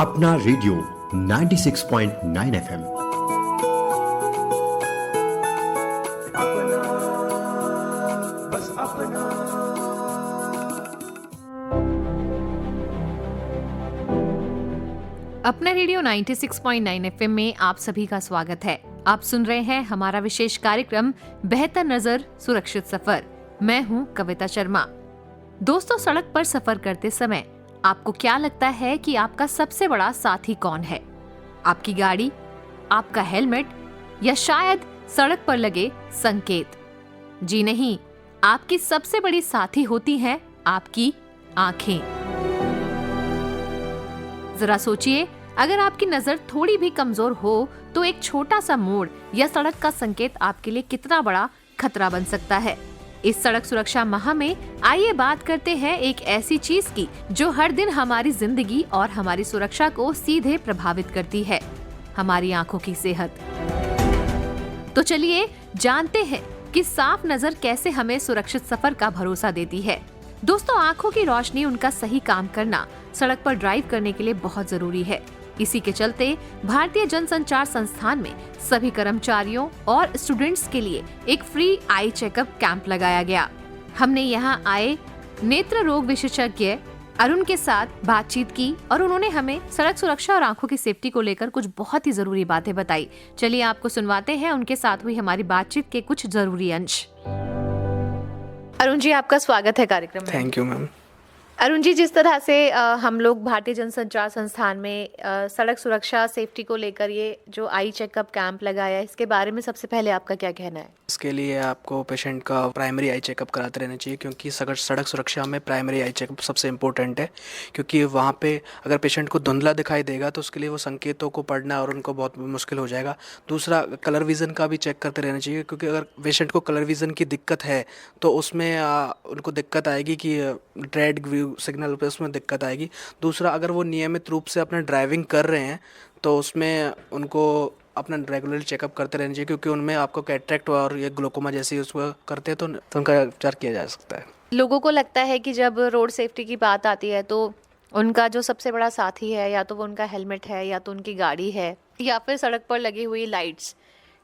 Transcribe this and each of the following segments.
अपना radio 96.9 FM. अपना radio 96.9 FM में आप सभी का स्वागत है। आप सुन रहे हैं हमारा विशेष कार्यक्रम बेहतर नजर सुरक्षित सफर। मैं हूं कविता शर्मा। दोस्तों, सड़क पर सफर करते समय आपको क्या लगता है कि आपका सबसे बड़ा साथी कौन है? आपकी गाड़ी, आपका हेलमेट या शायद सड़क पर लगे संकेत? जी नहीं, आपकी सबसे बड़ी साथी होती हैं आपकी आंखें। जरा सोचिए, अगर आपकी नजर थोड़ी भी कमजोर हो तो एक छोटा सा मोड़ या सड़क का संकेत आपके लिए कितना बड़ा खतरा बन सकता है। इस सड़क सुरक्षा माह में आइए बात करते हैं एक ऐसी चीज की जो हर दिन हमारी जिंदगी और हमारी सुरक्षा को सीधे प्रभावित करती है, हमारी आंखों की सेहत। तो चलिए जानते हैं कि साफ नजर कैसे हमें सुरक्षित सफर का भरोसा देती है। दोस्तों, आंखों की रोशनी, उनका सही काम करना सड़क पर ड्राइव करने के लिए बहुत जरूरी है। इसी के चलते भारतीय जनसंचार संस्थान में सभी कर्मचारियों और स्टूडेंट्स के लिए एक फ्री आई चेकअप कैंप लगाया गया। हमने यहाँ आए नेत्र रोग विशेषज्ञ अरुण के साथ बातचीत की और उन्होंने हमें सड़क सुरक्षा और आंखों की सेफ्टी को लेकर कुछ बहुत ही जरूरी बातें बताई। चलिए आपको सुनवाते हैं उनके साथ हुई हमारी बातचीत के कुछ जरूरी अंश। अरुण जी, आपका स्वागत है कार्यक्रम में। Thank you ma'am. Arun ji, जिस तरह से हम लोग भारतीय जनसंचार संस्थान में सड़क सुरक्षा सेफ्टी को लेकर ये जो आई चेकअप कैंप लगाया है, इसके बारे में सबसे पहले आपका क्या कहना है? इसके लिए आपको पेशेंट का प्राइमरी आई चेकअप कराते रहना चाहिए, क्योंकि सड़क सुरक्षा में प्राइमरी आई चेकअप सबसे इम्पोर्टेंट है। क्योंकि वहाँ पे अगर पेशेंट को धुंधला दिखाई देगा तो उसके लिए वो संकेतों को पढ़ना और उनको बहुत मुश्किल हो जाएगा। दूसरा, कलर विज़न का भी चेक करते रहना चाहिए, क्योंकि अगर पेशेंट को कलर विज़न की दिक्कत है तो उसमें उनको दिक्कत आएगी कि रेड सिग्नल पे उसमें दिक्कत आएगी। दूसरा, अगर वो नियमित रूप से अपना ड्राइविंग कर रहे हैं तो उसमें उनको अपना रेगुलरली चेकअप करते रहना चाहिए, क्योंकि उनमें आपको कैटरेक्ट और ये ग्लोकोमा जैसी उसको करते हैं तो उनका उपचार किया जा सकता है। लोगों को लगता है कि जब रोड सेफ्टी की बात आती है तो उनका जो सबसे बड़ा साथी है या तो वो उनका हेलमेट है या तो उनकी गाड़ी है या फिर सड़क पर लगी हुई लाइट्स,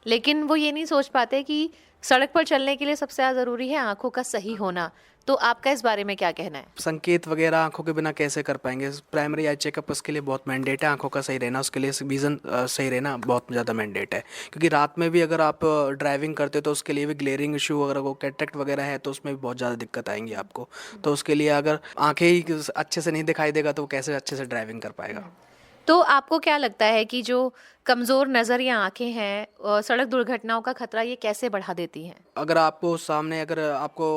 लेकिन वो ये नहीं सोच पाते कि सड़क पर चलने के लिए सबसे ज़्यादा ज़रूरी है आंखों का सही होना। तो आपका इस बारे में क्या कहना है? संकेत वगैरह आंखों के बिना कैसे कर पाएंगे? प्राइमरी आई चेकअप उसके लिए बहुत मैंडेट है। आंखों का सही रहना, उसके लिए विज़न सही रहना बहुत ज़्यादा मैंडेट है, क्योंकि रात में भी अगर आप ड्राइविंग करते हो तो उसके लिए भी ग्लेयरिंग इशू, अगर वो कैटरेक्ट वगैरह है तो उसमें भी बहुत ज़्यादा दिक्कत आएंगी आपको। तो उसके लिए अगर आंखें ही अच्छे से नहीं दिखाई देगा तो वो कैसे अच्छे से ड्राइविंग कर पाएगा? तो आपको क्या लगता है कि जो कमज़ोर नज़र या आंखें हैं सड़क दुर्घटनाओं का खतरा ये कैसे बढ़ा देती हैं? अगर आपको सामने, अगर आपको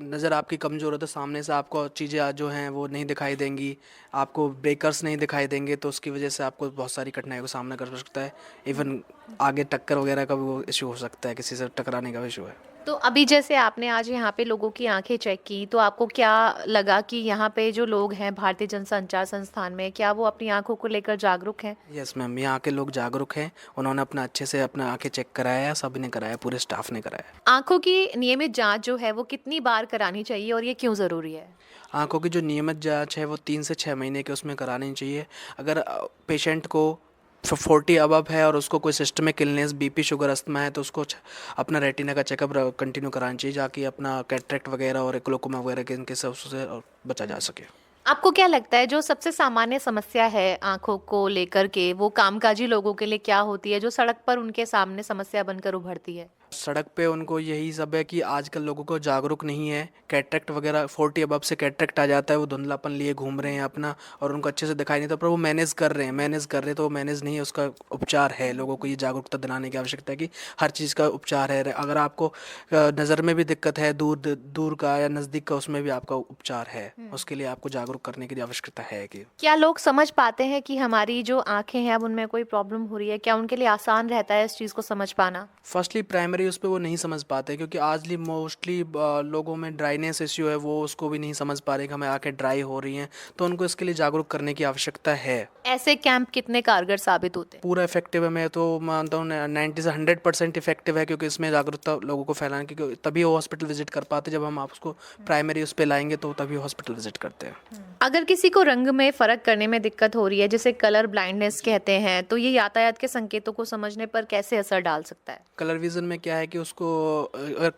नज़र आपकी कमज़ोर हो तो सामने से आपको चीज़ें जो हैं वो नहीं दिखाई देंगी, आपको ब्रेकर्स नहीं दिखाई देंगे, तो उसकी वजह से आपको बहुत सारी कठिनाइयों का सामना कर सकता है। इवन आगे टक्कर वगैरह का भी वो इशू हो सकता है, किसी से टकराने का भी इशू है। तो अभी जैसे आपने आज यहाँ पे लोगों की आंखें चेक की, तो आपको क्या लगा कि यहाँ पे जो लोग हैं भारतीय जनसंचार संस्थान में, क्या वो अपनी आंखों को लेकर जागरूक हैं? यस मैम, यहाँ के लोग जागरूक हैं। उन्होंने अपना अच्छे से अपना आंखें चेक कराया है, सभी ने कराया, पूरे स्टाफ ने कराया। आंखों की नियमित जांच जो है वो कितनी बार करानी चाहिए और ये क्यों ज़रूरी है? आंखों की जो नियमित जांच है वो 3 से 6 महीने के उसमें करानी चाहिए। अगर पेशेंट को 40 अबव है और उसको कोई systemic illness, BP, sugar, asthma है तो उसको अपना रेटिना का चेकअप कंटिन्यू कराना चाहिए, ताकि अपना कैटरेक्ट वगैरह और ग्लोकोमा वगैरह के इनके सबसे बचा जा सके। आपको क्या लगता है जो सबसे सामान्य समस्या है आंखों को लेकर के, वो कामकाजी लोगों के लिए क्या होती है जो सड़क पर उनके सामने समस्या बनकर उभरती है? सड़क पे उनको यही सब है कि आजकल लोगों को जागरूक नहीं है। कैटरेक्ट वगैरह 40 अबव से कैटरेक्ट आ जाता है, वो धुंधलापन लिए घूम रहे हैं अपना और उनको अच्छे से दिखाई नहीं देता, पर वो मैनेज कर रहे हैं तो वो मैनेज नहीं है, उसका उपचार है। लोगों को ये जागरूकता दिलाने की आवश्यकता है कि हर चीज़ का उपचार है। अगर आपको नज़र में भी दिक्कत है, दूर का या नज़दीक का, उसमें भी आपका उपचार है। उसके लिए आपको जागरूक करने की आवश्यकता है। कि क्या लोग समझ पाते हैं कि हमारी जो आंखें हैं अब उनमें कोई प्रॉब्लम हो रही है? क्या उनके लिए आसान रहता है इस चीज़ को समझ पाना? फर्स्टली प्राइमरी प्राइमरी उस पे वो नहीं समझ पाते, क्योंकि आजली मोस्टली लोगों में ड्राइनेस इश्यू है, वो उसको भी नहीं समझ पा रहे कि हमें आंखें ड्राई हो रही हैं, तो उनको इसके लिए जागरूक करने की आवश्यकता है। ऐसे कैंप कितने कारगर साबित होते हैं? पूरा इफेक्टिव है, मैं तो मानता हूँ 90 से 100% इफेक्टिव है, क्योंकि इसमें जागरूकता लोगों को फैलाने की, क्योंकि तभी वो हॉस्पिटल विजिट कर पाते। जब हम आप उसको प्राइमरी उस पर लाएंगे तो तभी हॉस्पिटल विजिट करते हैं। अगर किसी को रंग में फर्क करने में दिक्कत हो रही है, जिसे कलर ब्लाइंडनेस कहते हैं, तो ये यातायात के संकेतों को समझने पर कैसे असर डाल सकता है? कलर विजन में क्या है कि उसको अगर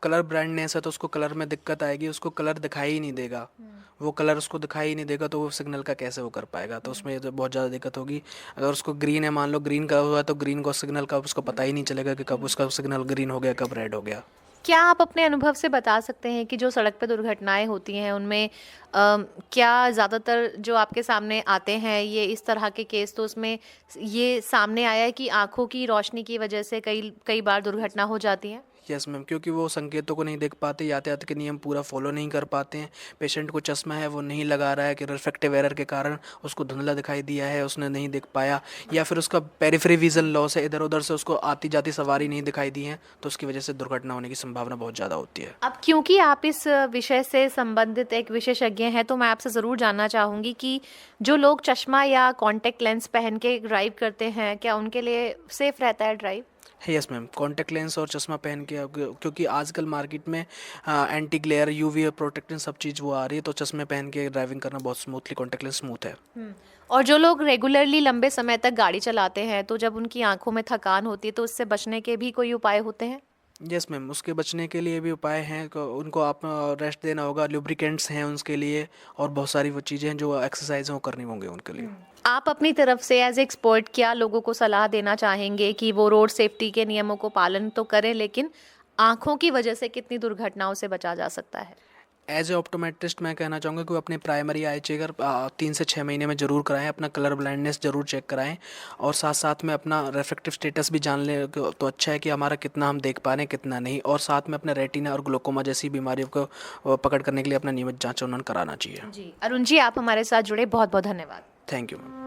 कलर ब्राइटनेस है तो उसको कलर में दिक्कत आएगी, उसको कलर दिखाई ही नहीं देगा, वो कलर उसको दिखाई ही नहीं देगा, तो वो सिग्नल का कैसे वो कर पाएगा, तो उसमें तो बहुत ज़्यादा दिक्कत होगी। अगर उसको ग्रीन है, मान लो ग्रीन का हुआ, तो ग्रीन को सिग्नल का उसको पता ही नहीं चलेगा कि कब उसका सिग्नल ग्रीन हो गया, कब रेड हो गया। क्या आप अपने अनुभव से बता सकते हैं कि जो सड़क पे दुर्घटनाएं होती हैं उनमें क्या ज़्यादातर जो आपके सामने आते हैं ये इस तरह के केस, तो उसमें ये सामने आया है कि आंखों की रोशनी की वजह से कई बार दुर्घटना हो जाती है? यस मैम, क्योंकि वो संकेतों को नहीं देख पाते, यातायात के नियम पूरा फॉलो नहीं कर पाते हैं। पेशेंट को चश्मा है वो नहीं लगा रहा है कि रिफ्रैक्टिव एरर के कारण उसको धुंधला दिखाई दिया है, उसने नहीं देख पाया, या फिर उसका पेरिफेरी विजन लॉस है, इधर उधर से उसको आती जाती सवारी नहीं दिखाई दी है, तो उसकी वजह से दुर्घटना होने की संभावना बहुत ज़्यादा होती है। अब क्योंकि आप इस विषय से संबंधित एक विशेषज्ञ हैं, तो मैं आपसे ज़रूर जानना चाहूँगी कि जो लोग चश्मा या कॉन्टैक्ट लेंस पहन के ड्राइव करते हैं, क्या उनके लिए सेफ रहता है drive? Yes ma'am, contact lens और चश्मा पहन के, क्योंकि आजकल मार्केट में एंटी ग्लेयर, यूवी प्रोटेक्टिव सब चीज़ वो आ रही है, तो चश्मे पहन के ड्राइविंग करना बहुत स्मूथली, कॉन्टैक्ट लेंस स्मूथ है। और जो लोग रेगुलरली लंबे समय तक गाड़ी चलाते हैं, तो जब उनकी आंखों में थकान होती है तो उससे बचने के भी कोई उपाय होते हैं? यस मैम, उसके बचने के लिए भी उपाय हैं, उनको आप रेस्ट देना होगा, लुब्रिकेंट्स हैं उसके लिए, और बहुत सारी वो चीज़ें हैं जो एक्सरसाइज वो करनी होंगी उनके लिए। आप अपनी तरफ से एज एक्सपर्ट क्या लोगों को सलाह देना चाहेंगे कि वो रोड सेफ्टी के नियमों को पालन तो करें, लेकिन आंखों की वजह से कितनी दुर्घटनाओं से बचा जा सकता है? एज ए ऑप्टोमेट्रिस्ट मैं कहना चाहूँगा कि वो अपने प्राइमरी आई चेकर 3 से 6 महीने में ज़रूर कराएं, अपना कलर ब्लाइंडनेस ज़रूर चेक कराएं, और साथ साथ में अपना रिफ्रैक्टिव स्टेटस भी जान लें, तो अच्छा है कि हमारा कितना हम देख पा रहे हैं कितना नहीं, और साथ में अपने रेटिना और ग्लोकोमा जैसी बीमारियों को पकड़ करने के लिए अपना नियमित जाँच उन्होंने कराना चाहिए। जी अरुण जी, आप हमारे साथ जुड़े, बहुत बहुत धन्यवाद। Thank you ma'am.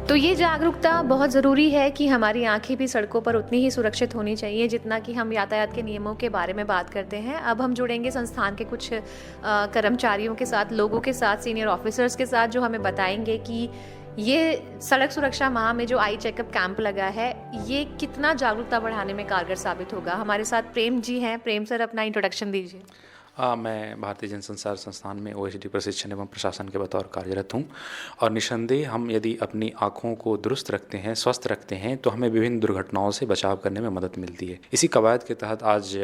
तो ये जागरूकता बहुत ज़रूरी है कि हमारी आंखें भी सड़कों पर उतनी ही सुरक्षित होनी चाहिए जितना कि हम यातायात के नियमों के बारे में बात करते हैं। अब हम जुड़ेंगे संस्थान के कुछ कर्मचारियों के साथ, लोगों के साथ, सीनियर ऑफिसर्स के साथ, जो हमें बताएंगे कि ये सड़क सुरक्षा माह में जो आई चेकअप कैंप लगा है ये कितना जागरूकता बढ़ाने में कारगर साबित होगा। हमारे साथ प्रेम जी हैं। प्रेम सर, अपना इंट्रोडक्शन दीजिए। मैं भारतीय जनसंचार संस्थान में ओएचडी प्रशिक्षण एवं प्रशासन के बतौर कार्यरत हूँ, और निस्संदेह हम यदि अपनी आँखों को दुरुस्त रखते हैं, स्वस्थ रखते हैं, तो हमें विभिन्न दुर्घटनाओं से बचाव करने में मदद मिलती है। इसी कवायद के तहत आज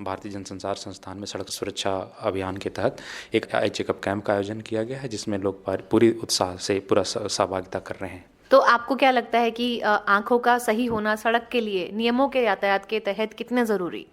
भारतीय जनसंचार संस्थान में सड़क सुरक्षा अभियान के तहत एक आई चेकअप कैंप का आयोजन किया गया है, जिसमें लोग पूरी उत्साह से पूरा सहभागिता कर रहे हैं। तो आपको क्या लगता है कि आंखों का सही होना सड़क के लिए नियमों के यातायात के तहत कितना ज़रूरी?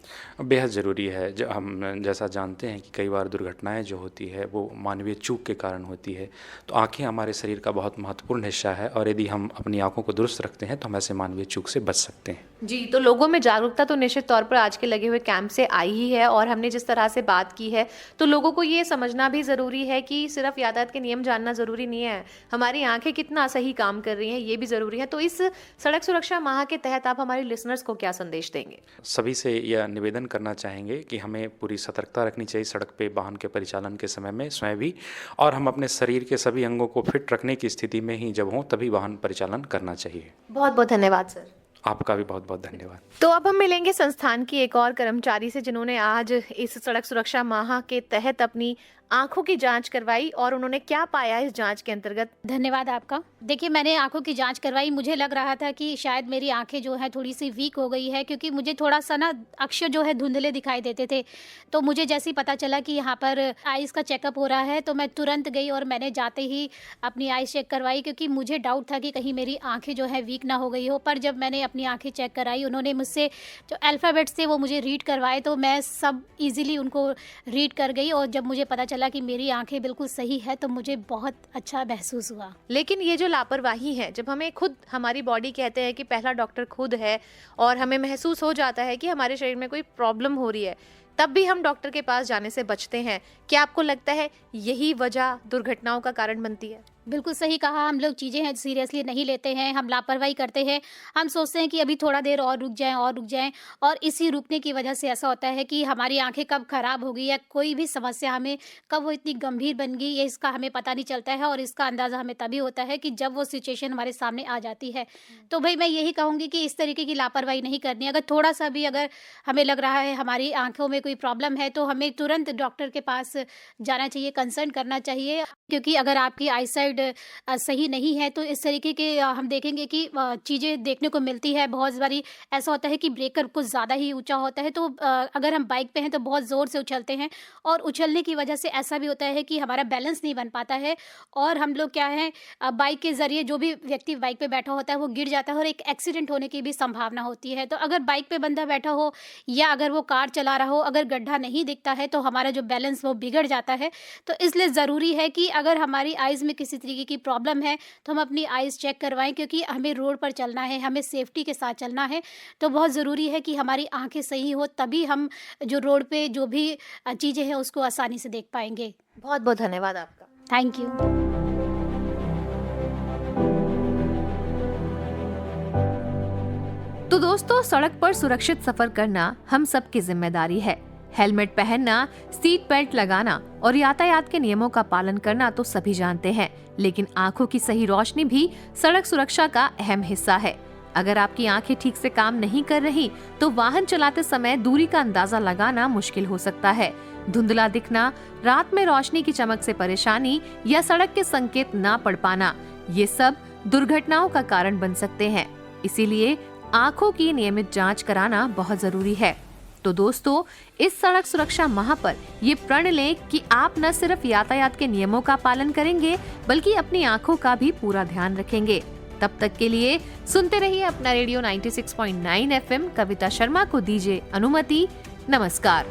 बेहद ज़रूरी है। जो हम जैसा जानते हैं कि कई बार दुर्घटनाएं जो होती है वो मानवीय चूक के कारण होती है, तो आंखें हमारे शरीर का बहुत महत्वपूर्ण हिस्सा है, और यदि हम अपनी आंखों को दुरुस्त रखते हैं तो हम ऐसे मानवीय चूक से बच सकते हैं। जी, तो लोगों में जागरूकता तो निश्चित तौर पर आज के लगे हुए कैंप से आई ही है, और हमने जिस तरह से बात की है तो लोगों को ये समझना भी ज़रूरी है कि सिर्फ यातायात के नियम जानना ज़रूरी नहीं है, हमारी आंखें कितना सही काम कर रही हैं ये भी ज़रूरी है। तो इस सड़क सुरक्षा माह के तहत आप हमारे लिसनर्स को क्या संदेश देंगे? सभी से यह निवेदन करना चाहेंगे कि हमें पूरी सतर्कता रखनी चाहिए सड़क पे वाहन के परिचालन के समय में स्वयं भी, और हम अपने शरीर के सभी अंगों को फिट रखने की स्थिति में ही जब हों तभी वाहन परिचालन करना चाहिए। बहुत बहुत धन्यवाद सर। आपका भी बहुत बहुत धन्यवाद। तो अब हम मिलेंगे संस्थान की एक और कर्मचारी से जिन्होंने आज इस सड़क सुरक्षा माह के तहत अपनी आंखों की जांच करवाई, और उन्होंने क्या पाया इस जांच के अंतर्गत। धन्यवाद आपका। देखिए, मैंने आंखों की जांच करवाई, मुझे लग रहा था कि शायद मेरी आंखें जो है थोड़ी सी वीक हो गई है, क्योंकि मुझे थोड़ा सा ना अक्षर जो है धुंधले दिखाई देते थे। तो मुझे जैसे ही पता चला कि यहाँ पर आइज़ का चेकअप हो रहा है तो मैं तुरंत गई और मैंने जाते ही अपनी आइज़ चेक करवाई, क्योंकि मुझे डाउट था कि कहीं मेरी आँखें जो है वीक ना हो गई हो। पर जब मैंने अपनी आँखें चेक कराई, उन्होंने मुझसे जो अल्फ़ाबेट्स थे वो मुझे रीड करवाए, तो मैं सब ईज़िली उनको रीड कर गई, और जब मुझे पता चला कि मेरी आँखें बिल्कुल सही है तो मुझे बहुत अच्छा महसूस हुआ। लेकिन ये जो लापरवाही है, जब हमें खुद हमारी बॉडी कहते हैं कि पहला डॉक्टर खुद है, और हमें महसूस हो जाता है कि हमारे शरीर में कोई प्रॉब्लम हो रही है, तब भी हम डॉक्टर के पास जाने से बचते हैं, क्या आपको लगता है यही वजह दुर्घटनाओं का कारण बनती है? बिल्कुल सही कहा। हम लोग चीज़ें सीरियसली नहीं लेते हैं, हम लापरवाही करते हैं। हम सोचते हैं कि अभी थोड़ा देर और रुक जाएँ और इसी रुकने की वजह से ऐसा होता है कि हमारी आँखें कब ख़राब हो गई या कोई भी समस्या हमें कब वो इतनी गंभीर बन गई, ये इसका हमें पता नहीं चलता है। और इसका अंदाज़ा हमें तभी होता है कि जब वो सिचुएशन हमारे सामने आ जाती है। तो भई मैं यही कहूँगी कि इस तरीके की लापरवाही नहीं करनी है। अगर थोड़ा-सा भी अगर हमें लग रहा है हमारी आँखों में कोई प्रॉब्लम है, तो हमें तुरंत डॉक्टर के पास जाना चाहिए, कंसल्ट करना चाहिए। क्योंकि अगर आपकी आईसाइट सही नहीं है, तो इस तरीके के हम देखेंगे कि चीज़ें देखने को मिलती है। बहुत बारी ऐसा होता है कि ब्रेकर कुछ ज़्यादा ही ऊँचा होता है, तो अगर हम बाइक पे हैं तो बहुत ज़ोर से उछलते हैं और उछलने की वजह से ऐसा भी होता है कि हमारा बैलेंस नहीं बन पाता है और हम लोग क्या है बाइक के ज़रिए जो भी व्यक्ति बाइक पे बैठा होता है वो गिर जाता है और एक एक्सीडेंट होने की भी संभावना होती है। तो अगर बाइक पे बंदा बैठा हो या अगर वो कार चला रहा हो, अगर गड्ढा नहीं दिखता है तो हमारा जो बैलेंस वो बिगड़ जाता है। तो इसलिए ज़रूरी है कि अगर हमारी आइज़ में किसी तरीके की प्रॉब्लम है तो हम अपनी आइज़ चेक करवाएं, क्योंकि हमें रोड पर चलना है, हमें सेफ्टी के साथ चलना है। तो बहुत ज़रूरी है कि हमारी आंखें सही हो, तभी हम जो रोड पे जो भी चीज़ें हैं उसको आसानी से देख पाएंगे। बहुत बहुत धन्यवाद आपका। Thank you. तो दोस्तों, सड़क पर सुरक्षित सफर करना हम सबकी जिम्मेदारी है। हेलमेट पहनना, सीट बेल्ट लगाना और यातायात के नियमों का पालन करना तो सभी जानते हैं, लेकिन आंखों की सही रोशनी भी सड़क सुरक्षा का अहम हिस्सा है। अगर आपकी आंखें ठीक से काम नहीं कर रही तो वाहन चलाते समय दूरी का अंदाजा लगाना मुश्किल हो सकता है। धुंधला दिखना, रात में रोशनी की चमक से परेशानी या सड़क के संकेत ना पढ़ पाना, ये सब दुर्घटनाओं का कारण बन सकते हैं। इसीलिए आंखों की नियमित जांच कराना बहुत जरूरी है। तो दोस्तों, इस सड़क सुरक्षा माह पर ये प्रण लें कि आप न सिर्फ यातायात के नियमों का पालन करेंगे बल्कि अपनी आंखों का भी पूरा ध्यान रखेंगे। तब तक के लिए सुनते रहिए अपना रेडियो 96.9 FM। कविता शर्मा को दीजिए अनुमति। नमस्कार।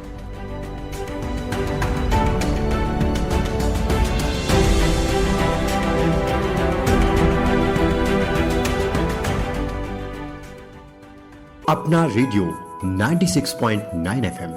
अपना रेडियो 96.9 FM